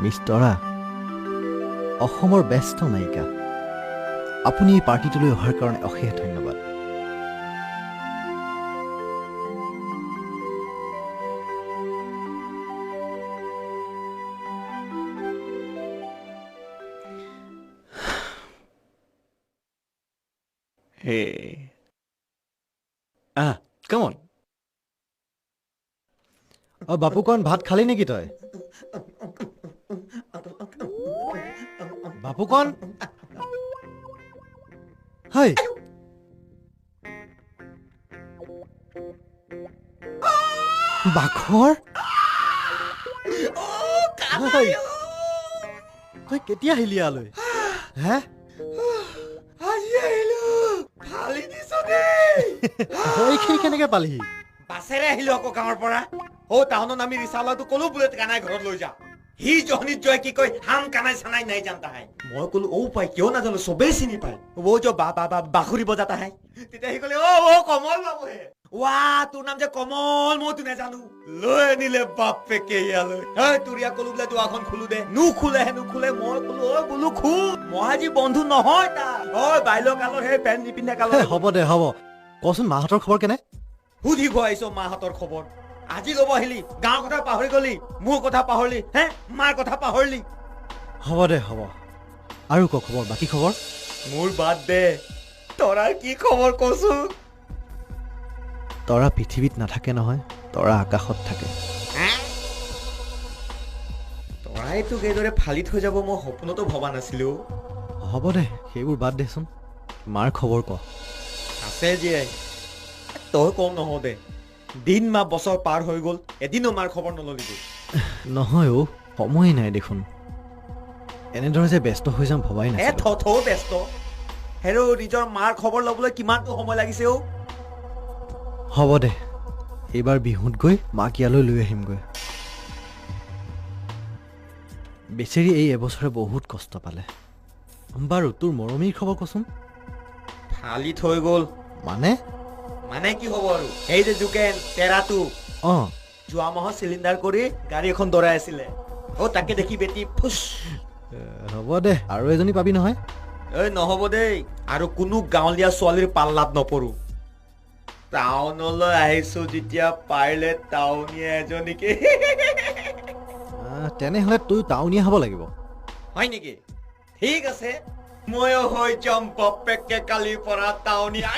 Miss তৰা অসমৰ best নায়িকা আপুনি এই পাৰ্টিটোলৈ অহাৰ কাৰণে অশেষ ধন্যবাদ Hey. Come on. বাপুকণ ভাত খালি নেকি তই বাপুকণ হাই বাখৰ হাই তই কেতিয়া আহিলি ইয়ালৈ হে এইখিনি কেনেকে পালিহি বাছেৰে আহিলো আকৌ গাঁৱৰ পৰা টাউনত আমি ৰিচালাটো কলো বোলে কানাই ঘৰত লৈ যা সি জহনিত জয় কি কয় হাম কানাই চানাই নাই জানতা হাই মই কলো পাই কিয় নাজানো চবেই চিনি পায় বাখুৰি বজাতা হাই তেতিয়া সি কলে কমল বাবু হে তোৰ নাম যে কমল মইতো নাজানো লৈ আনিলে বাপেকে ইয়ালৈ তোৰিয়া কলো বোলে দুৱাখন খোলো দে নুখোলে মই কলো বোলো খুল মই আজি বন্ধু নহয় তাৰ বাইল কালৰ সেই পেণ্ট নিপিন্ধা কালৰ হ'ব দে হ'ব কচোন মাহঁতৰ খবৰ কেনে সুধিব আহিছ মাহঁতৰ খবৰ আজি ল'ব আহিলি গাঁৱৰ কথা পাহৰি গলি মোৰ কথা পাহৰিলি মাৰ কথা পাহৰিলি হ'ব দে হ'ব আৰু ক খবৰ বাকী খবৰ মোৰ বাদ দে তৰাৰ কি খবৰ কচোন তৰা পৃথিৱীত নাথাকে নহয় তৰা আকাশত থাকে তৰাই তোক এইদৰে ফালি থৈ যাব মই সপোনতো ভবা নাছিলো হ'ব দে সেইবোৰ বাদ দেচোন মাৰ খবৰ ক আছে জীয়াই তই কম নহ দে দিন মাহ বছৰ পাৰ হৈ গ'ল এদিনো মাৰ খবৰ নললিগৈ নহয় সময় নাই দেখোন এনেদৰে যে ব্যস্ত হৈ যাম ভবাই নাই ব্যস্ত হেৰ নিজৰ মাৰ খবৰ ল'বলৈ কিমানটো সময় লাগিছে হ'ব দে এইবাৰ বিহুত গৈ মাক ইয়ালৈ লৈ আহিমগৈ বেচেৰি এই এবছৰে বহুত কষ্ট পালে বাৰু তোৰ মৰমীৰ খবৰ কচোন ফালি থৈ গ'ল মানে কি হ'ব আৰু এই যে জোকেন তেৰাটো যোৱা মাহত চিলিণ্ডাৰ কৰি গাড়ী এখন দৰাই আছিলে তাকে দেখি বেটি ফুচ হ'ব দে আৰু এজনী পাবি নহয় নহ'ব দেই আৰু কোনো গাঁৱলীয়া ছোৱালীৰ পাল্লাত নপৰো টাউনলৈ আহিছো যেতিয়া পাৰিলে টাউনীয়া এজনীকে তেনেহ'লে তই টাউনীয়া হ'ব লাগিব হয় নেকি ঠিক আছে ময়ো হৈ যাম বাপেকে কালিৰ পৰা টাউনীয়া